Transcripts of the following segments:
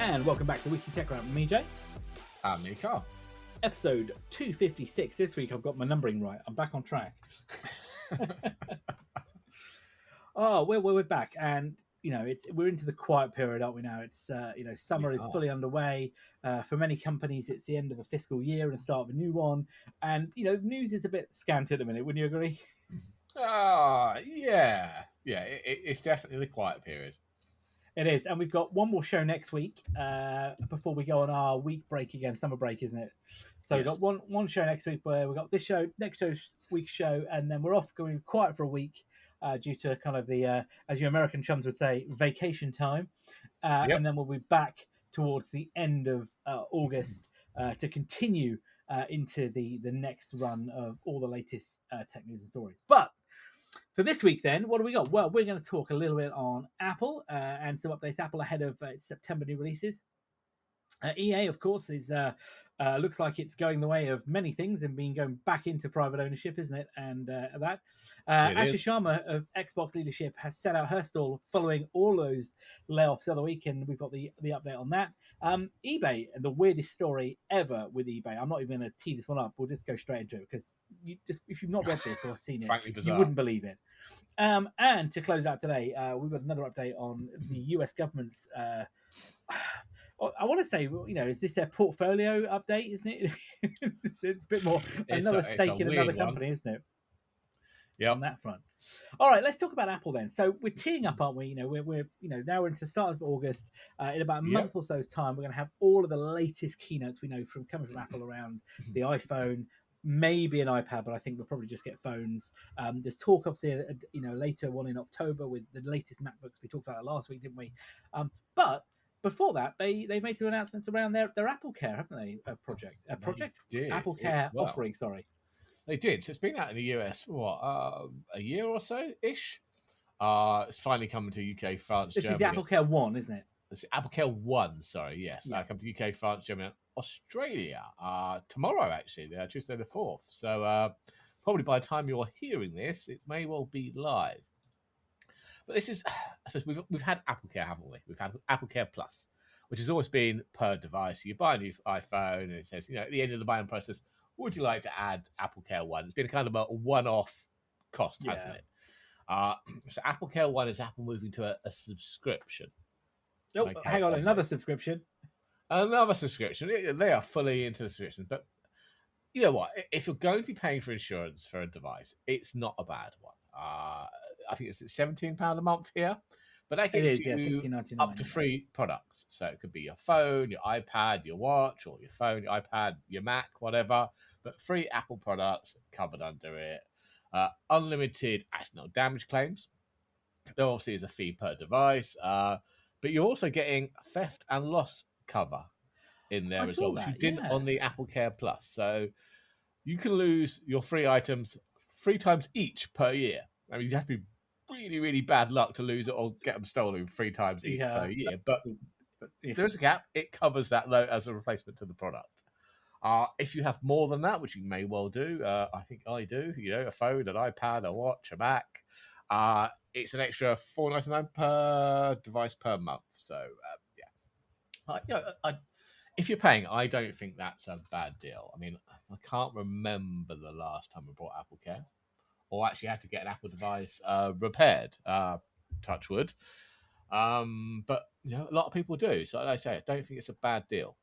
And welcome back to Weekly Tech Round with me, Jay. And me, Karl. Episode 256. This week I've got my numbering right. I'm back on track. We're back, and we're into the quiet period, aren't we? Now it's summer is fully underway. For many companies, it's the end of a fiscal year and the start of a new one, and news is a bit scant at the minute. Wouldn't you agree? It's definitely the quiet period. It is, and we've got one more show next week before we go on our week break again, summer break, isn't it? So We've got one show next week where we've got this show, next week's show, and then we're off going quiet for a week due to kind of the, as you American chums would say, vacation time. And then we'll be back towards the end of August to continue into the next run of all the latest tech news and stories. But for this week, then, what do we got? Well, we're going to talk a little bit on Apple and some updates. Apple ahead of its September new releases. EA, of course, is looks like it's going the way of many things and being going back into private ownership, isn't it? And Asha Sharma of Xbox leadership has set out her stall following all those layoffs the other week, and we've got the update on that. eBay, and the weirdest story ever with eBay. I'm not even going to tee this one up. We'll just go straight into it because if you've not read this or seen it, you wouldn't believe it. And to close out today, we've got another update on the US government's. I want to say, is this a portfolio update? Isn't it? It's a bit more another stake in another company, isn't it? Yeah. On that front. All right, let's talk about Apple then. So we're teeing up, aren't we? We're now we're into the start of August. In about a month or so's time, we're going to have all of the latest keynotes we know coming from Apple around the iPhone, maybe an iPad, but I think we'll probably just get phones. There's talk, obviously, later one in October with the latest MacBooks. We talked about that last week, didn't we? But before that, they made some announcements around their AppleCare, haven't they? AppleCare offering. Sorry, they did. So it's been out in the US for a year or so ish. It's finally coming to UK, France, Germany. This is the AppleCare One, isn't it? It's AppleCare One. Sorry, yes. Come to UK, France, Germany, Australia tomorrow. Actually, Tuesday the 4th. So probably by the time you're hearing this, it may well be live. But this is, I suppose we've had AppleCare, haven't we? We've had AppleCare Plus, which has always been per device. You buy a new iPhone and it says, at the end of the buying process, would you like to add AppleCare One? It's been kind of a one-off cost, hasn't it? So AppleCare One is Apple moving to a subscription. Oh, hang on, another subscription. Another subscription. They are fully into subscriptions. But you know what? If you're going to be paying for insurance for a device, it's not a bad one. I think it's £17 a month here, but that gives you up to 3 products. So it could be your phone, your iPad, your watch, or your phone, your iPad, your Mac, whatever. But 3 Apple products covered under it. Unlimited accidental damage claims. There obviously is a fee per device, but you're also getting theft and loss cover in there as well, which you didn't on the AppleCare Plus. So you can lose your 3 items 3 times each per year. I mean, you have to be really, really bad luck to lose it or get them stolen 3 times each per year. But there's a cap. It covers that though as a replacement to the product. If you have more than that, which you may well do, I think I do. A phone, an iPad, a watch, a Mac. It's an extra $4.99 per device per month. So if you're paying, I don't think that's a bad deal. I mean, I can't remember the last time we bought AppleCare, or actually had to get an Apple device repaired. Touch wood. But a lot of people do. So, like I say, I don't think it's a bad deal.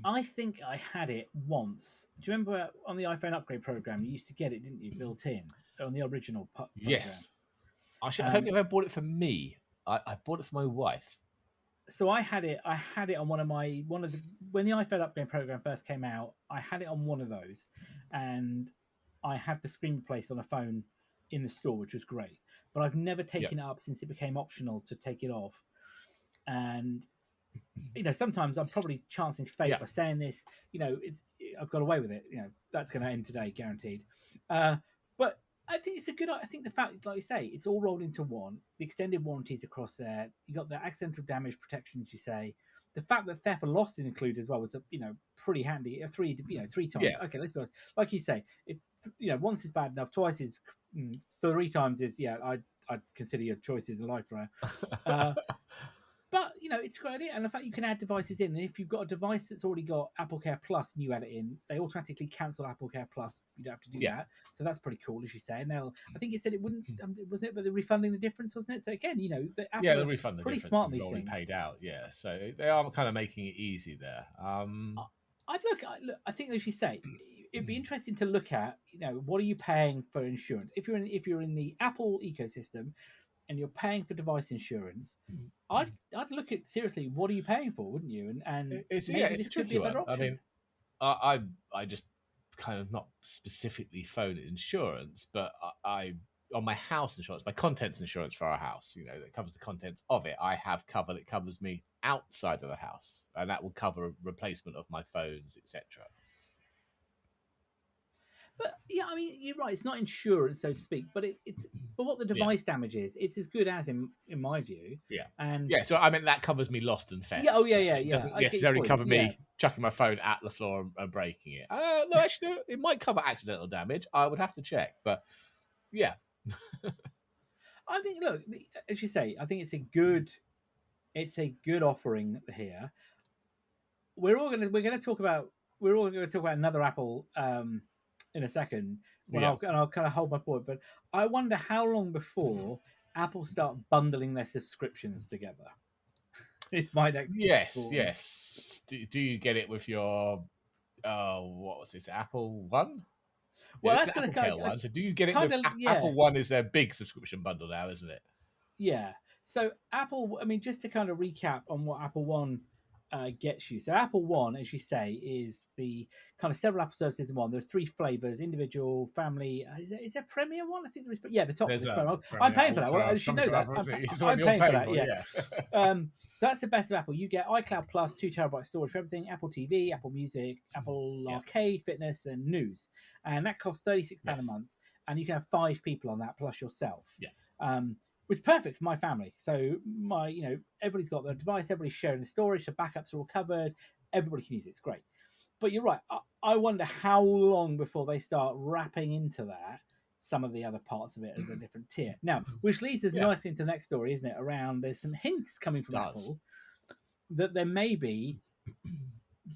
I think I had it once. Do you remember on the iPhone upgrade program, you used to get it, didn't you, built in on the original program? Yes. I don't think I bought it for me. I bought it for my wife. So I had it on when the iPhone upgrade program first came out. I had it on one of those, and I had the screen replaced on a phone in the store, which was great. But I've never taken it up since it became optional to take it off. And sometimes I'm probably chancing fate by saying this. I've got away with it. That's going to end today, guaranteed. But I think it's I think the fact, like you say, it's all rolled into one. The extended warranties across there. You got the accidental damage protection, as you say. The fact that theft and loss is included as well was pretty handy. 3 times. Yeah. Okay, let's be honest. Like you say, once is bad enough. Twice is 3 times is I'd consider your choices a life, right? But it's a great idea, and the fact you can add devices in, and if you've got a device that's already got AppleCare Plus and you add it in, they automatically cancel AppleCare Plus. You don't have to do that, so that's pretty cool, as you say. And I think you said it wouldn't, wasn't it? But they're refunding the difference, wasn't it? So again, the Apple they'll refund the pretty difference. smart on You've these already things. paid out, so they are kind of making it easy there. I think, as you say, it'd be interesting to look at. What are you paying for insurance? If you're in the Apple ecosystem and you're paying for device insurance, I'd look at seriously. What are you paying for, wouldn't you? And it's maybe a this could be tricky a better one. option. I mean, I just kind of not specifically phone insurance, but I on my house insurance, my contents insurance for our house, that covers the contents of it. I have cover that covers me outside of the house, and that will cover replacement of my phones, etc. But yeah, I mean, you're right. It's not insurance, so to speak, but it's for what the device damage is. It's as good as, in my view. And so I mean that covers me lost and theft. Yeah. It doesn't necessarily cover me chucking my phone at the floor and breaking it. No, actually, it might cover accidental damage. I would have to check, but yeah. I think, look, as you say, I think it's a good offering here. We're all going to talk about another Apple in a second. I'll kind of hold my point, but I wonder how long before Apple start bundling their subscriptions together. It's my next. Yes. Do you get it with your what was this, Apple One? Well, that's going to AppleCare One. So do you get it with Apple One? Is their big subscription bundle now, isn't it? Yeah. So Apple, I mean, just to kind of recap on what Apple One gets you. So Apple One, as you say, is the kind of several Apple services in one. There's 3 flavors: individual, family. Is there Premier One? I think there is. But yeah, the top is Premier. I'm paying for that. Well, I should know that. I'm paying for that. Yeah. So that's the best of Apple. You get iCloud Plus, 2 terabyte storage for everything: Apple TV, Apple Music, Apple Arcade, Fitness, and News. And that costs £36 a month. And you can have 5 people on that plus yourself. Which is perfect for my family. So everybody's got their device, everybody's sharing the storage, the backups are all covered, everybody can use it. It's great. But you're right. I wonder how long before they start wrapping into that some of the other parts of it as a different tier. Now, which leads us nicely into the next story, isn't it? There's some hints coming from Apple that there may be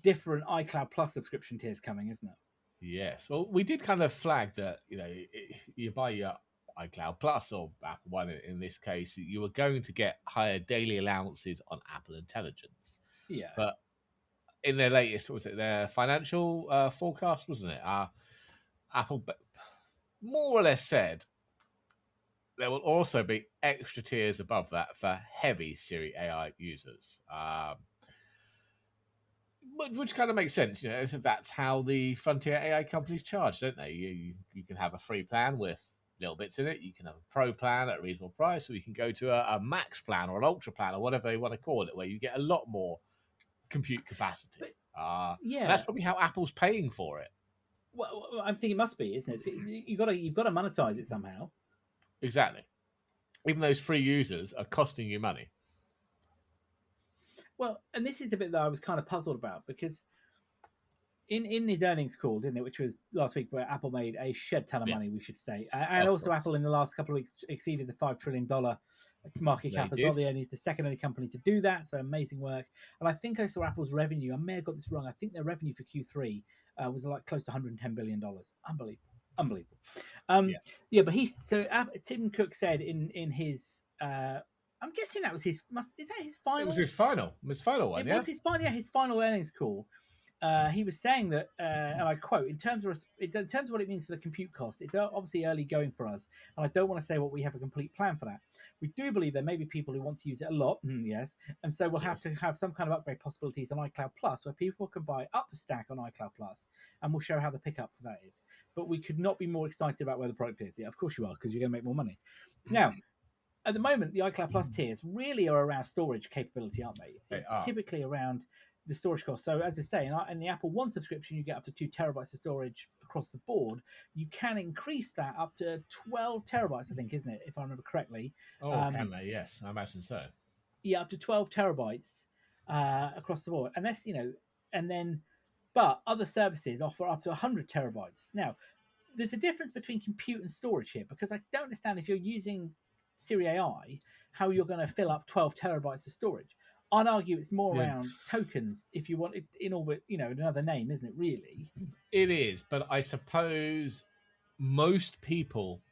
different iCloud Plus subscription tiers coming, isn't it? Yes. Well, we did kind of flag that, you buy your iCloud Plus or Apple One in this case, you were going to get higher daily allowances on Apple Intelligence. Yeah. But in their latest, what was it, their financial forecast, wasn't it? Apple more or less said there will also be extra tiers above that for heavy Siri AI users. Which kind of makes sense, that's how the frontier AI companies charge, don't they? You can have a free plan with little bits in it. You can have a pro plan at a reasonable price, or you can go to a max plan or an ultra plan or whatever you want to call it, where you get a lot more compute capacity. And that's probably how Apple's paying for it. Well, I think it must be, isn't it? You've got to monetize it somehow. Exactly. Even those free users are costing you money. Well, and this is a bit that I was kind of puzzled about, because in his earnings call, didn't it, which was last week, where Apple made a shed ton of money, we should say, and also Apple in the last couple of weeks exceeded the $5 trillion market cap as well. They're only the second only company to do that, so amazing work. And I think I saw Apple's revenue. I may have got this wrong. I think their revenue for Q3 was like close to $110 billion. Unbelievable. But Tim Cook said in his. I'm guessing that was his. Is that his final? It was his final one. It was his final. Yeah, his final earnings call. He was saying that, and I quote, in terms of what it means for the compute cost, it's obviously early going for us, and I don't want to say what we have a complete plan for that. We do believe there may be people who want to use it a lot, yes, and so we'll have to have some kind of upgrade possibilities on iCloud Plus, where people can buy up the stack on iCloud Plus, and we'll show how the pickup for that is. But we could not be more excited about where the product is. Yeah, of course you are, because you're going to make more money. Now, at the moment, the iCloud Plus tiers really are around storage capability, aren't they? It's typically around the storage cost. So as I say, in the Apple One subscription, you get up to 2 terabytes of storage across the board. You can increase that up to 12 terabytes, I think, isn't it? If I remember correctly. Can they? Yes, I imagine so. Yeah, up to 12 terabytes across the board. And that's, but other services offer up to 100 terabytes. Now, there's a difference between compute and storage here, because I don't understand, if you're using Siri AI, how you're going to fill up 12 terabytes of storage. I'd argue it's more around tokens. If you want it in orbit, another name, isn't it? Really, It is, but I suppose most people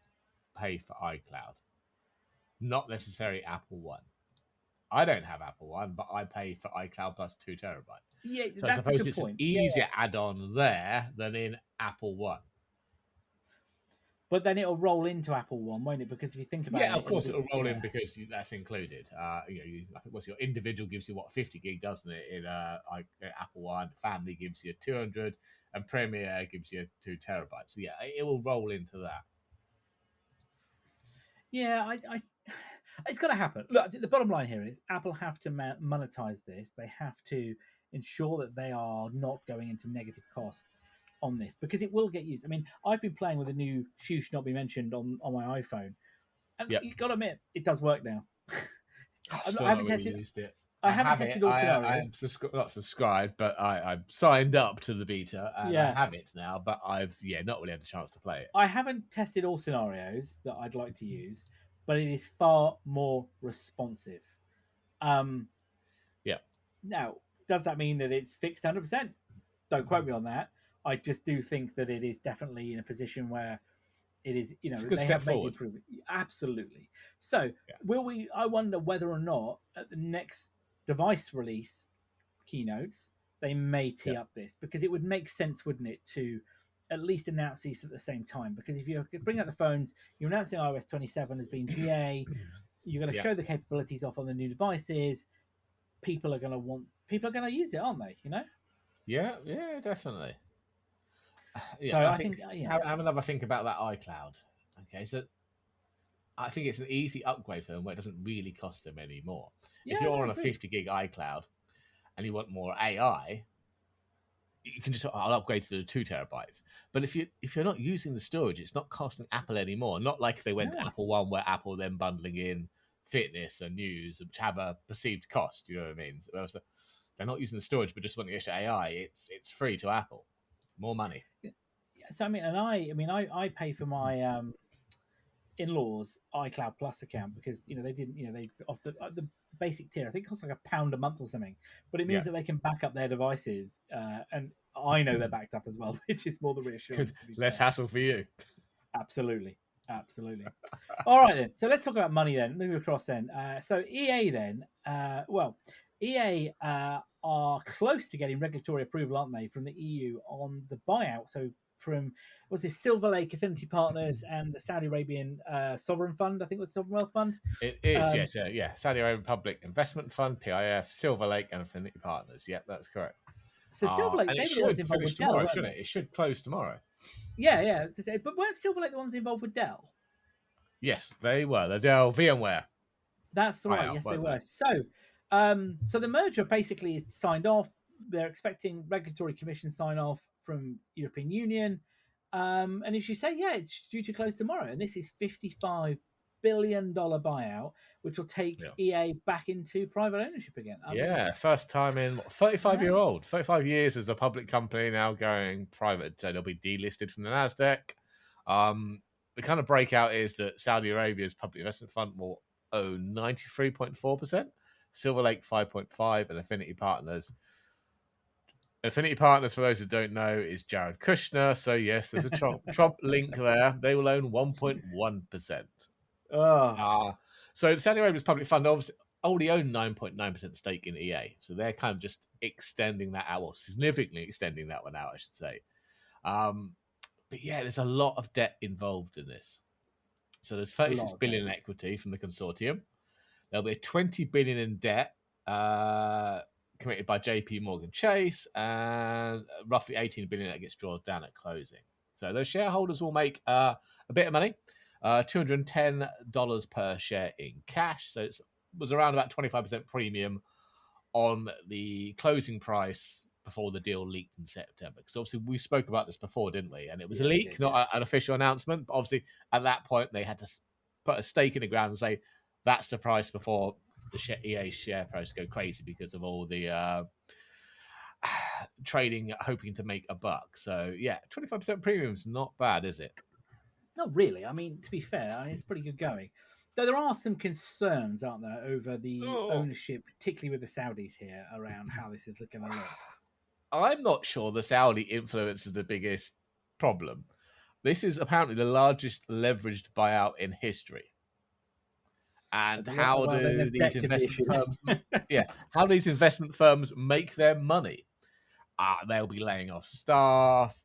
pay for iCloud, not necessarily Apple One. I don't have Apple One, but I pay for iCloud plus 2 terabytes. yeah, So I that's a suppose good it's point. an easier add-on there than in Apple One. But then it'll roll into Apple One, won't it? Because if you think about it, Of course it'll roll in because that's included. I think what's your individual gives you 50 gig, doesn't it? In Apple One, Family gives you 200, and Premiere gives you 2 terabytes. So yeah, it will roll into that. Yeah, it's got to happen. Look, the bottom line here is Apple have to monetize this. They have to ensure that they are not going into negative cost on this because it will get used. I mean, I've been playing with a new shoe should not be mentioned on my iPhone, and you've got to admit it does work now. I've still not really used it. I haven't tested all scenarios. I'm not subscribed, but I'm signed up to the beta and I have it now. But I've not really had the chance to play it. I haven't tested all scenarios that I'd like to use, but it is far more responsive. Now, does that mean that it's fixed 100%? Don't quote me on that. I just do think that it is definitely in a position where it is, it's a good step forward. Absolutely. So, will we? I wonder whether or not at the next device release keynotes they may tee up this because it would make sense, wouldn't it, to at least announce these at the same time? Because if you bring out the phones, you're announcing iOS 27 as being GA. You're going to show the capabilities off on the new devices. People are going to use it, aren't they? Yeah, definitely. So I think have another think about that iCloud. Okay, so I think it's an easy upgrade for them where it doesn't really cost them any more. If you're on a 50 gig iCloud and you want more AI, you can just I'll upgrade to the 2 terabytes. But if you're not using the storage, it's not costing Apple anymore. Not like they went to Apple One, where Apple then bundling in fitness and news, which have a perceived cost. You know what I mean? So they're not using the storage, but just wanting extra AI. It's free to Apple, more money. So I pay for my in-laws iCloud Plus account because they didn't they off the basic tier. I think it costs like £1 a month or something, but it means that they can back up their devices, and I know they're backed up as well, which is more the reassurance. Less hassle for you. Absolutely. All right then. So let's talk about money then. Move across then. So EA then. EA are close to getting regulatory approval, aren't they, from the EU on the buyout? So from what's this Silver Lake Affinity Partners and the Saudi Arabian Sovereign Fund, I think it was Sovereign Wealth Fund. It is, yes, Saudi Arabian Public Investment Fund, PIF, Silver Lake, and Affinity Partners. Yeah, that's correct. So Silver Lake, they were involved with Dell, tomorrow, shouldn't it? It should close tomorrow. Yeah. But weren't Silver Lake the ones involved with Dell? Yes, they were. The Dell VMware. That's right. Yes, they were. So the merger basically is signed off. They're expecting regulatory commission sign off from European Union. And as you say, it's due to close tomorrow. And this is $55 billion buyout, which will take EA back into private ownership again. First time in 35 years as a public company, now going private. So they'll be delisted from the NASDAQ. The kind of breakout is that Saudi Arabia's public investment fund will own 93.4%, Silver Lake 5.5%, and Affinity Partners. Affinity Partners, for those who don't know, is Jared Kushner. So yes, there's a Trump link there. They will own 1.1%. So Saudi Arabia's public fund obviously only own 9.9% stake in EA. So they're kind of just extending that out, or significantly extending that one out, I should say. But there's a lot of debt involved in this. So there's 36 billion in equity from the consortium. There'll be 20 billion in debt committed by JP Morgan Chase, and roughly 18 billion that gets drawn down at closing. So those shareholders will make a bit of money, $210 per share in cash. So it was around about 25% premium on the closing price before the deal leaked in September. Because obviously we spoke about this before, didn't we? And it was a leak, not an official announcement. But obviously at that point they had to put a stake in the ground and say that's the price before the EA share price go crazy because of all the trading, hoping to make a buck. So 25% premium is not bad, is it? Not really. I mean, to be fair, it's pretty good going. Though there are some concerns, aren't there, over the Oh, ownership, particularly with the Saudis here, around how this is going to look. I'm not sure the Saudi influence is the biggest problem. This is apparently the largest leveraged buyout in history. And There's a lot. how Well, then do there's these debt could be investment issued. firms, yeah, how do these investment firms make their money? They'll be laying off staff.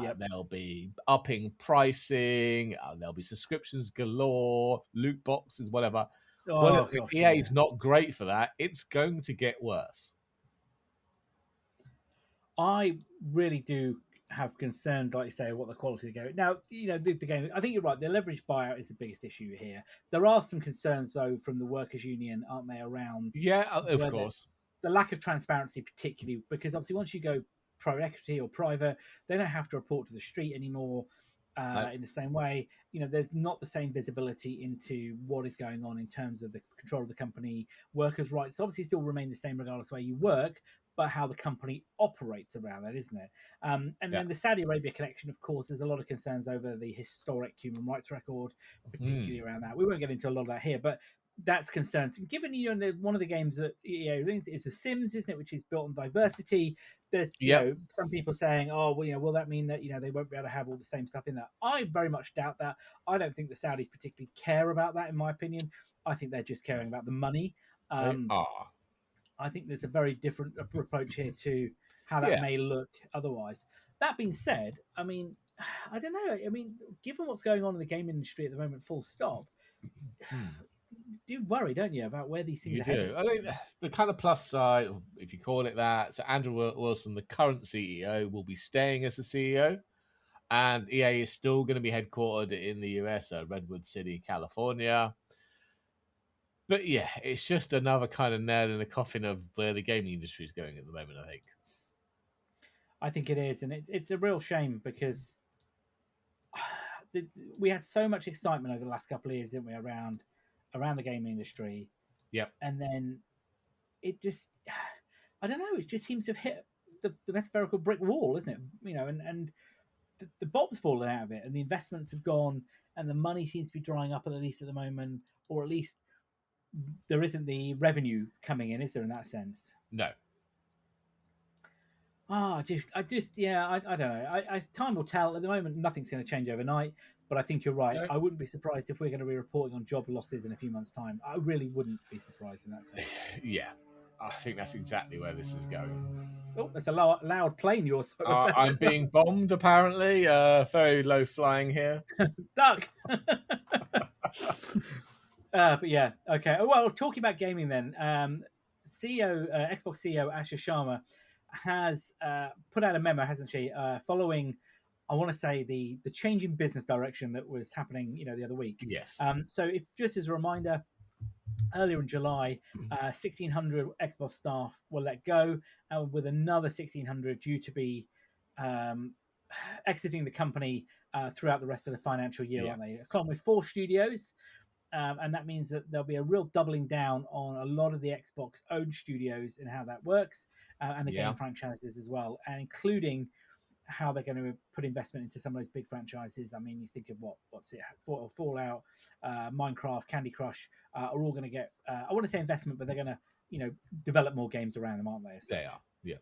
Yep. They'll be upping pricing. There'll be subscriptions galore, loot boxes, whatever. Well, Oh look, gosh, EA yeah. is not great for that. It's going to get worse. I really do have concerns, like you say, what the quality of the game. Now, the game. I think you're right. The leverage buyout is the biggest issue here. There are some concerns, though, from the workers' union, aren't they, around Yeah, of where course. the lack of transparency, particularly because obviously once you go private equity or private, they don't have to report to the street anymore No, in the same way. There's not the same visibility into what is going on in terms of the control of the company. Workers' rights obviously still remain the same regardless of where you work, but how the company operates around that, isn't it? And yeah. then the Saudi Arabia connection, of course, there's a lot of concerns over the historic human rights record, particularly around that. We won't get into a lot of that here, but that's concerns. Given one of the games that is The Sims, isn't it, which is built on diversity. There's Yep. some people saying, oh well, will that mean that they won't be able to have all the same stuff in that? I very much doubt that. I don't think the Saudis particularly care about that, in my opinion. I think they're just caring about the money. They Um, are. I think there's a very different approach here to how that Yeah. may look otherwise. That being said, I mean, I don't know. I mean, given what's going on in the game industry at the moment, full stop, Hmm. you worry, don't you, about where these things You are do. heading? I think the kind of plus side, if you call it that, so Andrew Wilson, the current CEO, will be staying as the CEO, and EA is still going to be headquartered in the US, Redwood City, California. But yeah, it's just another kind of nail in the coffin of where the gaming industry is going at the moment, I think. I think it is, and it's a real shame because we had so much excitement over the last couple of years, didn't we, around the gaming industry, Yep. and then it just, I don't know, it just seems to have hit the metaphorical brick wall, isn't it? And the bob's fallen out of it, and the investments have gone, and the money seems to be drying up at least at the moment, or at least there isn't the revenue coming in, is there, in that sense? No. Yeah, I don't know. Time will tell. At the moment, nothing's going to change overnight. But I think you're right. No. I wouldn't be surprised if we're going to be reporting on job losses in a few months' time. I really wouldn't be surprised in that sense. Yeah. I think that's exactly where this is going. Oh, that's a loud plane you're I'm being bombed, apparently. Very low flying here. duck. But yeah, okay. Oh, well, talking about gaming then, Xbox CEO Asha Sharma has put out a memo, hasn't she? Following, I want to say the change in business direction that was happening, the other week. Yes. So, if just as a reminder, earlier in July, 1,600 Xbox staff were let go, with another 1,600 due to be exiting the company throughout the rest of the financial year, aren't they? Along with 4 studios. And that means that there'll be a real doubling down on a lot of the Xbox owned studios and how that works, and the game franchises as well, and including how they're going to put investment into some of those big franchises. I mean, you think of what's it, Fallout, Minecraft, Candy Crush, are all going to get, I want to say investment, but they're going to, develop more games around them, aren't they? They are. Yeah.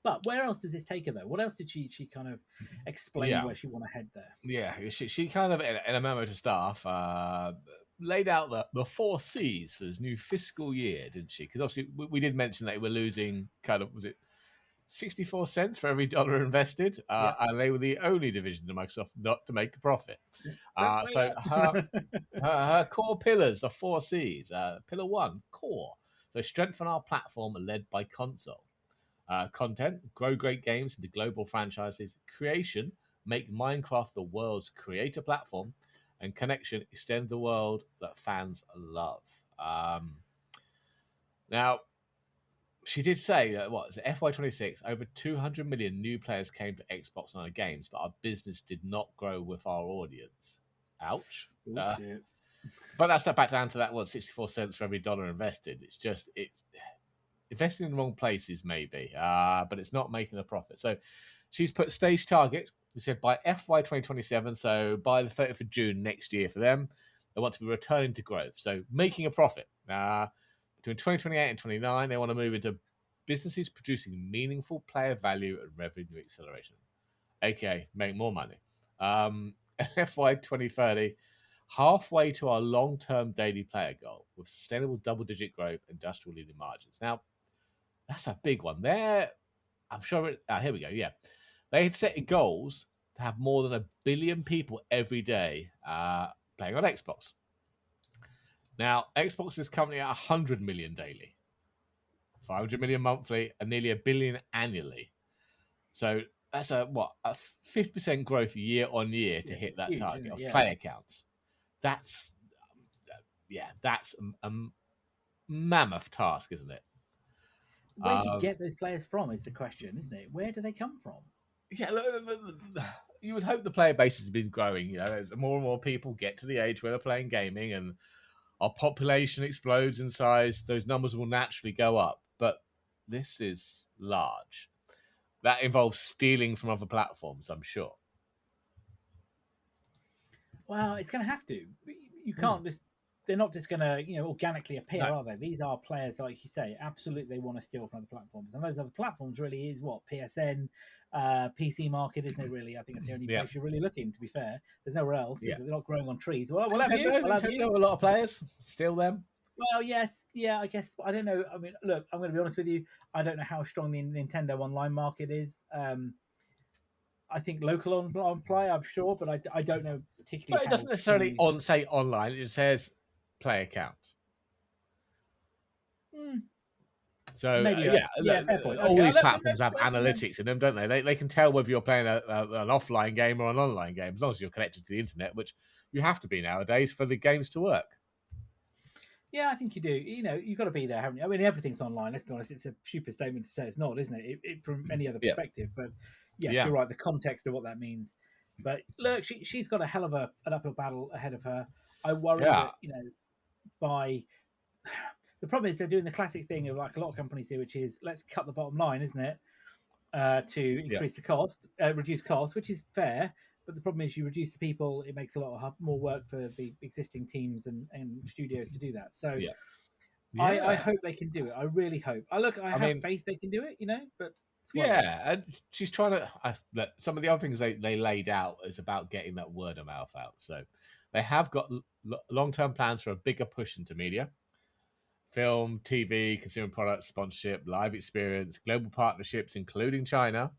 But where else does this take her, though? What else did she kind of explain where she want to head there? Yeah, she kind of, in a memo to staff, laid out the 4 C's for this new fiscal year, didn't she? Because obviously we did mention that we're losing kind of, was it 64 cents for every dollar invested? And they were the only division of Microsoft not to make a profit. So her core pillars, the 4 C's. Pillar 1, core. So strengthen our platform led by console. Content, grow great games into global franchises. Creation, make Minecraft the world's creator platform. And connection, extend the world that fans love. Now, she did say that FY26, over 200 million new players came to Xbox Online games, but our business did not grow with our audience. Ouch. But that's back down to that 64 cents for every dollar invested. It's investing in the wrong places, maybe, but it's not making a profit. So she's put stage target. We said by FY 2027, so by the 30th of June next year for them, They want to be returning to growth, so making a profit. Between 2028 and 29, they want to move into businesses producing meaningful player value and revenue acceleration, aka make more money. FY 2030, halfway to our long-term daily player goal with sustainable double-digit growth, industrial-leading margins. Now, that's a big one. I'm sure. Here we go. Yeah, they had set goals to have more than 1 billion people every day playing on Xbox. Now, Xbox is currently at 100 million daily, 500 million monthly, and nearly 1 billion annually. So that's a 50% growth year on year to hit that huge, target of player counts. That's a mammoth task, isn't it? Where do you get those players from is the question, isn't it? Where do they come from? Yeah, look, you would hope the player base has been growing. You know, as more and more people get to the age where they're playing gaming and our population explodes in size, those numbers will naturally go up. But this is large. That involves stealing from other platforms, I'm sure. Well, it's going to have to. You can't just. They're not just going to, organically appear, are they? These are players, like you say, absolutely they want to steal from other platforms. And those other platforms really is what? PSN, PC market, isn't it, really? I think it's the only place you're really looking, to be fair. There's nowhere else. They're not growing on trees. Well, we'll have you. We'll have you. A lot of players. Steal them. Well, yes. Yeah, I guess. I don't know. I mean, look, I'm going to be honest with you. I don't know how strong the Nintendo online market is. I think local on play, I'm sure, but I don't know particularly. But it doesn't necessarily say online. It says play account. So fair point. All these platforms have analytics in them, don't they? They can tell whether you're playing an offline game or an online game, as long as you're connected to the internet, which you have to be nowadays for the games to work. Yeah, I think you do. You've got to be there, haven't you? I mean, everything's online. Let's be honest. It's a stupid statement to say it's not, isn't it? From any other perspective. But yes, you're right. The context of what that means. But look, she's got a hell of an uphill battle ahead of her. I worry that by the problem is they're doing the classic thing of like a lot of companies do, which is let's cut the bottom line, isn't it? To increase the cost, reduce costs, which is fair. But the problem is you reduce the people, it makes a lot more work for the existing teams and studios to do that. So I hope they can do it. I really hope. I have faith they can do it, but and she's trying to. Some of the other things they laid out is about getting that word of mouth out. So they have got long-term plans for a bigger push into media. Film, TV, consumer products, sponsorship, live experience, global partnerships, including China.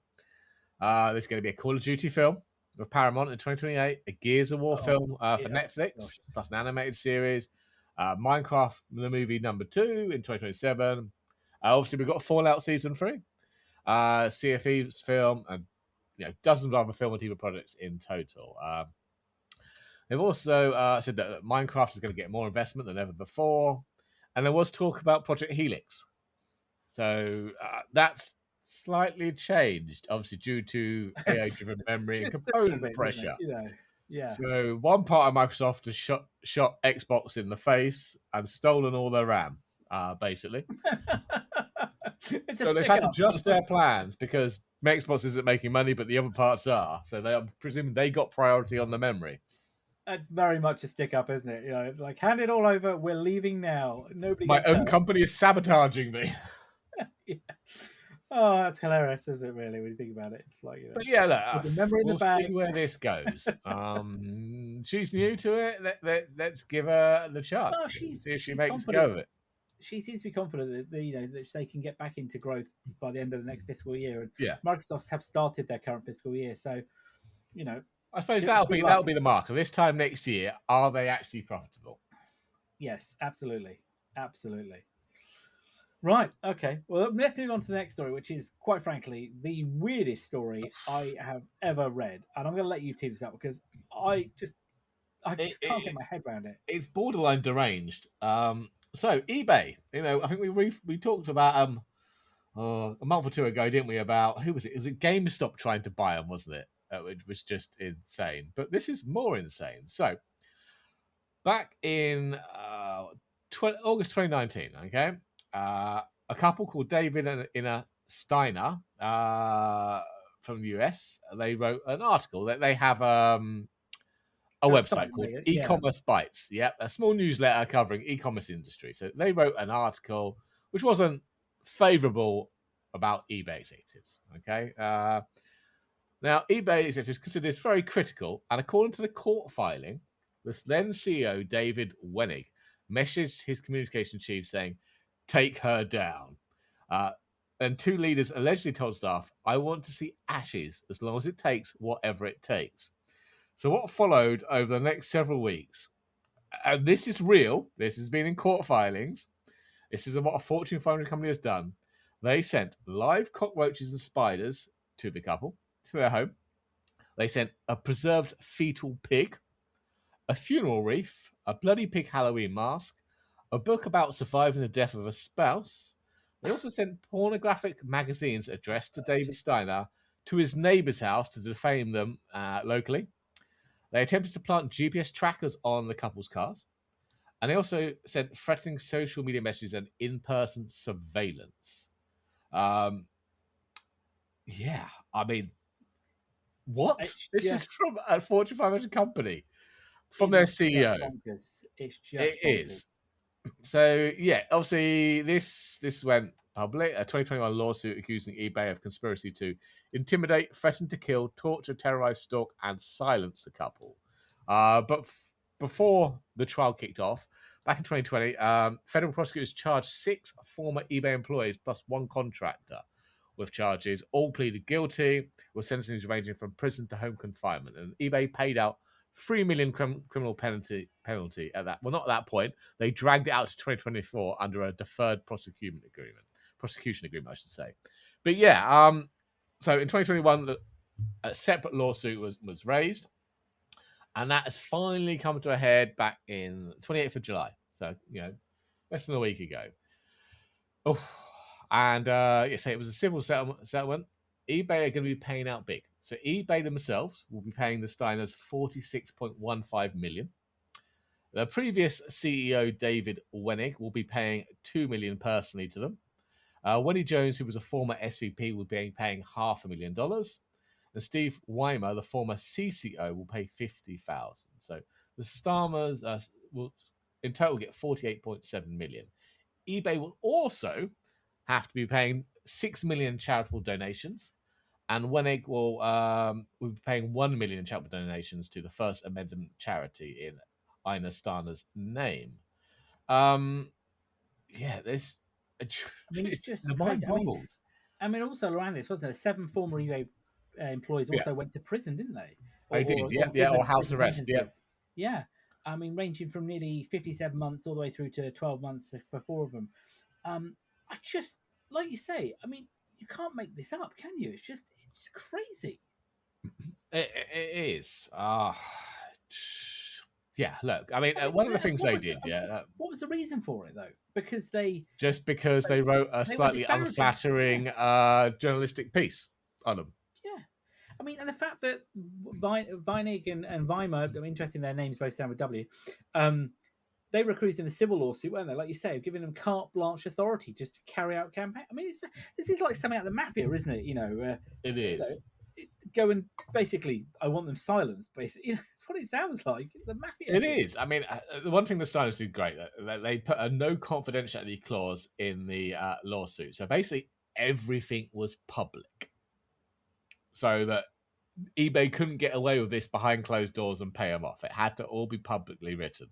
There's going to be a Call of Duty film with Paramount in 2028, a Gears of War film for Netflix, plus an animated series, Minecraft, the movie number 2 in 2027. Obviously, we've got Fallout Season 3, CFE's film, and dozens of other film and TV projects in total. They've also said that Minecraft is going to get more investment than ever before. And there was talk about Project Helix. So that's slightly changed, obviously, due to AI-driven memory and component pressure. So one part of Microsoft has shot Xbox in the face and stolen all their RAM, basically. So they've had to adjust their plans because Xbox isn't making money, but the other parts are. So they are presuming they got priority on the memory. That's very much a stick up, isn't it? It's like hand it all over. We're leaving now. My own company is sabotaging me. Oh, that's hilarious, isn't it? Really, when you think about it, it's like But look, we'll see where this goes. She's new to it. Let's give her the chance. Oh, see if she makes a go of it. She seems to be confident that that they can get back into growth by the end of the next fiscal year. And Microsoft have started their current fiscal year, so I suppose that'll be the marker. This time next year, are they actually profitable? Yes, absolutely. Right. Okay. Well, let's move on to the next story, which is, quite frankly, the weirdest story I have ever read. And I'm going to let you tee this up because I just can't get my head around it. It's borderline deranged. So eBay, I think we talked about a month or two ago, didn't we? About who was it? Was it GameStop trying to buy them, wasn't it? It was just insane. But this is more insane. So back in August 2019, okay, a couple called David and Ina Steiner from the US, they wrote an article that they have a They're website starting to called make it, yeah. E-commerce Bytes. Yep, a small newsletter covering e-commerce industry. So they wrote an article which wasn't favourable about eBay executives. Okay, now eBay executives consider this very critical, and according to the court filing, the then CEO David Wenig messaged his communication chief saying, "Take her down." And two leaders allegedly told staff, "I want to see ashes as long as it takes whatever it takes." So what followed over the next several weeks, and this is real, this has been in court filings, this is what a Fortune 500 company has done. They sent live cockroaches and spiders to the couple, to their home. They sent a preserved fetal pig, a funeral wreath, a bloody pig Halloween mask, a book about surviving the death of a spouse. They also sent pornographic magazines addressed to David Steiner to his neighbour's house to defame them locally. They attempted to plant GPS trackers on the couple's cars. And they also sent threatening social media messages and in-person surveillance. Yeah, I mean, what? This is from a Fortune 500 company, from their CEO. It's just it bonkers. Is. So, yeah, obviously, this went public. A 2021 lawsuit accusing eBay of conspiracy to intimidate, threaten to kill, torture, terrorize, stalk, and silence the couple. But before the trial kicked off, back in 2020, federal prosecutors charged 6 former eBay employees plus 1 contractor with charges. All pleaded guilty, with sentences ranging from prison to home confinement. And eBay paid out $3 million criminal penalty at that. Well, not at that point. They dragged it out to 2024 under a deferred prosecution agreement, I should say. But yeah, so in 2021, a separate lawsuit was raised, and that has finally come to a head back in 28th of July. So, less than a week ago. Oh, and so it was a civil settlement. eBay are going to be paying out big. So eBay themselves will be paying the Steiners $46.15 million. The previous CEO, David Wenig, will be paying $2 million personally to them. Wendy Jones, who was a former SVP, will be paying $500,000. And Steve Weimer, the former CCO, will pay $50,000. So the Starmers will in total get $48.7 million. eBay will also have to be paying $6 million charitable donations, and Wenig will be paying $1 million charitable donations to the First Amendment charity in Ina Stana's name. Yeah, this. It's just the crazy. mind boggles. I mean, also around this, wasn't there? 7 former eBay employees also went to prison, didn't they? Or house arrest. Yeah. I mean, ranging from nearly 57 months all the way through to 12 months for 4 of them. I just, like you say, I mean, you can't make this up, can you? It's crazy. It is. Yeah, look, I mean, one of the things they did, what was the reason for it, though? Because they wrote a slightly unflattering journalistic piece on them. Yeah. I mean, and the fact that Weinig and Weimer, I'm interested in their names both sound with W, they were accused in a civil lawsuit, weren't they? Like you say, giving them carte blanche authority just to carry out campaign. I mean, this is like something out of the mafia, isn't it? It is. Go and basically, I want them silenced. Basically, that's what it sounds like. The mafia. It is. I mean, the one thing the Steiners did great, they put a no confidentiality clause in the lawsuit. So basically, everything was public, so that eBay couldn't get away with this behind closed doors and pay them off. It had to all be publicly written.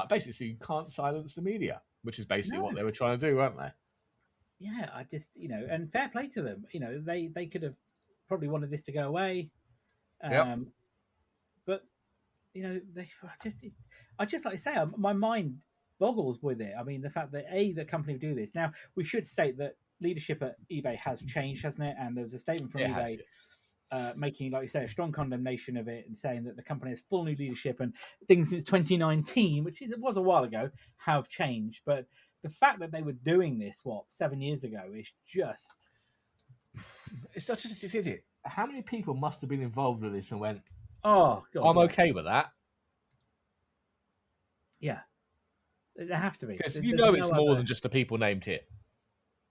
Basically, so you can't silence the media, which is basically what they were trying to do, weren't they? Yeah, I just, and fair play to them. They could have probably wanted this to go away. But, I just like to say, my mind boggles with it. I mean, the fact that the company would do this. Now, we should state that leadership at eBay has changed, hasn't it? And there was a statement from eBay making, like you say, a strong condemnation of it and saying that the company has full new leadership and things since 2019, which was a while ago, have changed. But the fact that they were doing this, 7 years ago, is just... It's not just, is it? How many people must have been involved with this and went, oh, God, I'm okay with that? Yeah. There have to be. Because it's more than just the people named here.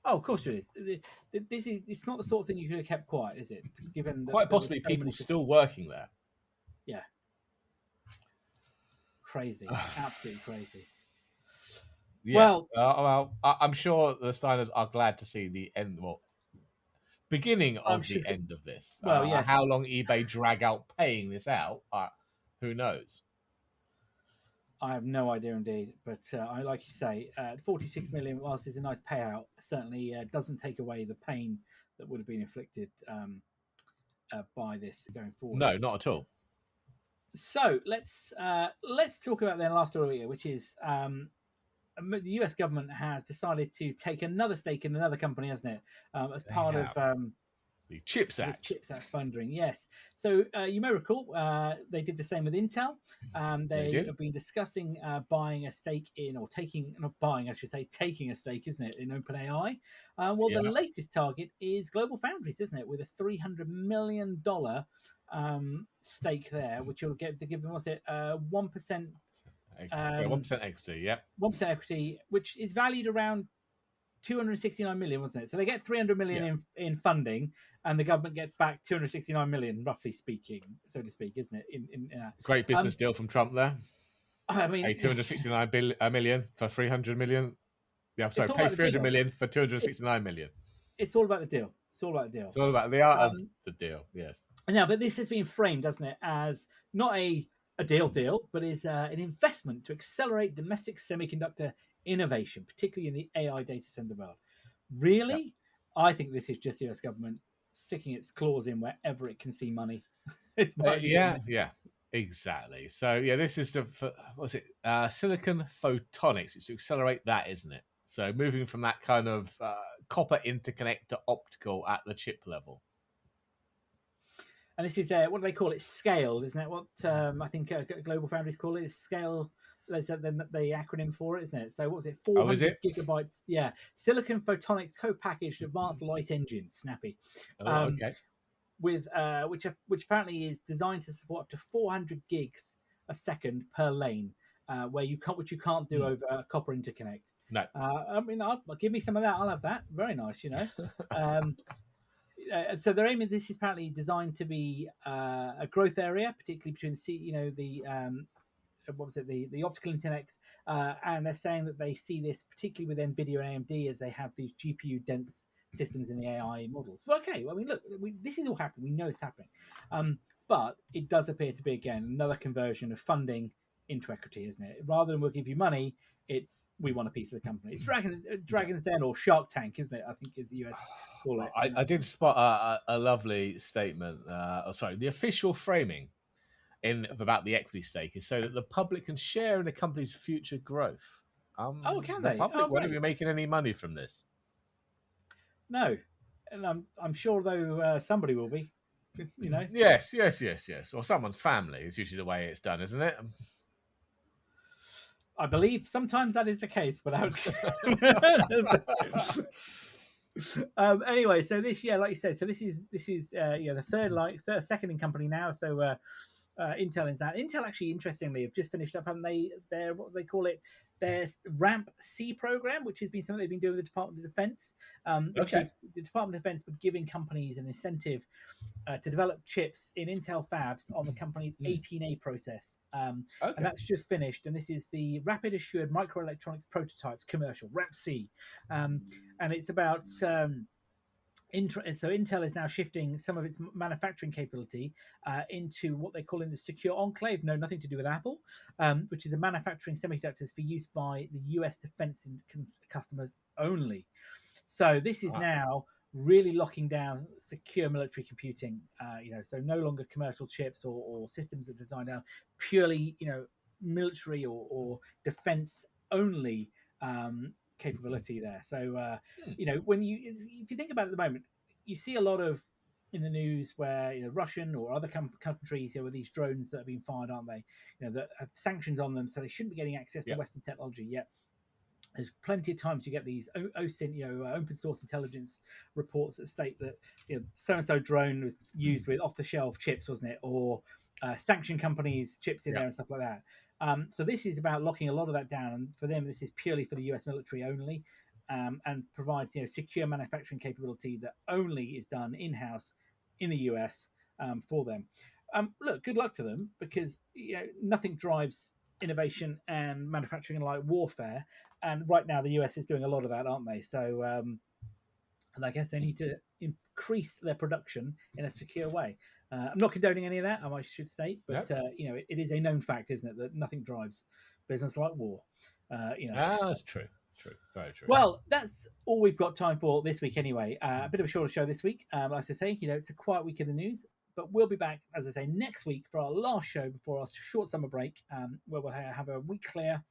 Oh, of course it is. It's not the sort of thing you could have kept quiet, is it? Given quite possibly people still working there. Yeah, Crazy, absolutely crazy. Yes. Well, I'm sure the Steiners are glad to see the end. Well, beginning I'm of sure. the end of this. Well, yes, How long eBay drag out paying this out? Who knows? I have no idea indeed. But I like you say, 46 million, whilst it's a nice payout, certainly doesn't take away the pain that would have been inflicted by this going forward. No, not at all. So let's talk about the last story here, which is the US government has decided to take another stake in another company, hasn't it? As They part of have the Chips this Act. CHIPS Act funding, yes. So you may recall they did the same with Intel. They They did. have been discussing buying a stake in, or taking, not buying, I should say, taking a stake, isn't it, in OpenAI? Well, the Yeah. latest target is GlobalFoundries, isn't it, with a $300 million stake there, which will get to give them, what's it, 1%. Yeah, 1% equity. Yep. 1% equity, which is valued around 269 million, wasn't it? So they get 300 million Yeah. in funding, and the government gets back 269 million, roughly speaking, so to speak, isn't it? Great business deal from Trump there. I Pay mean, 269 million for 300 million. Yeah, I'm it's sorry. all Pay about the 300 deal. million for 269 million. It's all about the deal. It's all about the deal. It's all about the art of Um, the deal. Yes. Now, but this has been framed, doesn't it, as not a deal, but is an investment to accelerate domestic semiconductor innovation, particularly in the AI data center world. Yep. Really, I think this is just the US government sticking its claws in wherever it can see money. It's my view on Yeah. it. Yeah. Exactly. So yeah, this is what's it? Silicon photonics. It's to accelerate that, isn't it? So moving from that kind of copper interconnect to optical at the chip level. And this is what do they call it? Scaled, isn't it? What I think GlobalFoundries call it is scale. There's the acronym for it, isn't it? So what was it? Oh, is 400 it? gigabytes. Yeah, silicon photonics co-packaged advanced light engine, snappy. Oh, Um, okay. with which apparently is designed to support up to 400 gigs a second per lane, which you can't do over a copper interconnect. No. I mean, give me some of that. I'll have that. Very nice, you know. So they're aiming. This is apparently designed to be a growth area, particularly between the what was it, the optical interconnects, and they're saying that they see this particularly with Nvidia and AMD as they have these GPU dense systems in the AI models. Well, okay, I mean, look, this is all happening. We know it's happening, but it does appear to be again another conversion of funding into equity, isn't it? Rather than we'll give you money, it's we want a piece of the company. It's Dragon's Den or Shark Tank, isn't it? I think is the US call it. I did spot a lovely statement. The official framing about the equity stake is so that the public can share in the company's future growth. Oh, can The they? public Oh, won't great. be making any money from this. No, and I'm sure though somebody will be. You know. Yes. Or someone's family is usually the way it's done, isn't it? I believe sometimes that is the case, but anyway, so this, yeah, like you said, so this is the second in company now. So Intel is that. Intel actually, interestingly, have just finished up, haven't they? Their what they call it, their Ramp C program, which has been something they've been doing with the Department of Defense, which is the Department of Defense, but giving companies an incentive to develop chips in Intel fabs on the company's 18A process. And that's just finished. And this is the Rapid Assured Microelectronics Prototypes Commercial, RAPC. And it's about... so Intel is now shifting some of its manufacturing capability into what they call in the secure enclave. No, nothing to do with Apple, which is a manufacturing semiconductors for use by the US defense customers only. So this is now really locking down secure military computing. So no longer commercial chips or systems that are designed out purely, military or defense only capability there. So if you think about it at the moment, you see a lot of in the news where Russian or other countries with these drones that have been fired, aren't they? That have sanctions on them, so they shouldn't be getting access to Western technology yet. There's plenty of times you get these OSINT, open source intelligence reports that state that so and so drone was used with off the shelf chips, wasn't it, or sanctioned companies chips in there and stuff like that. So this is about locking a lot of that down, and for them, this is purely for the US military only, and provides secure manufacturing capability that only is done in house in the US for them. Look, good luck to them, because nothing drives innovation and manufacturing like warfare. And right now, the US is doing a lot of that, aren't they? So, and I guess they need to increase their production in a secure way. I'm not condoning any of that, I should say, but it is a known fact, isn't it, that nothing drives business like war. That's true. True, very true. Well, that's all we've got time for this week, anyway. A bit of a shorter show this week. As I say, it's a quiet week in the news, but we'll be back, as I say, next week for our last show before our short summer break, where we'll have a week clear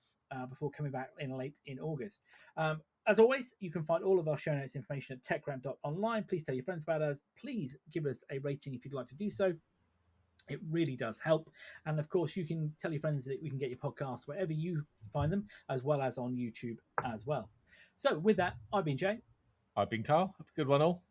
before coming back late in August. As always, you can find all of our show notes information at techrant.online. Please tell your friends about us. Please give us a rating if you'd like to do so. It really does help. And of course, you can tell your friends that we can get your podcasts wherever you find them, as well as on YouTube as well. So with that, I've been Jay. I've been Karl. Have a good one all.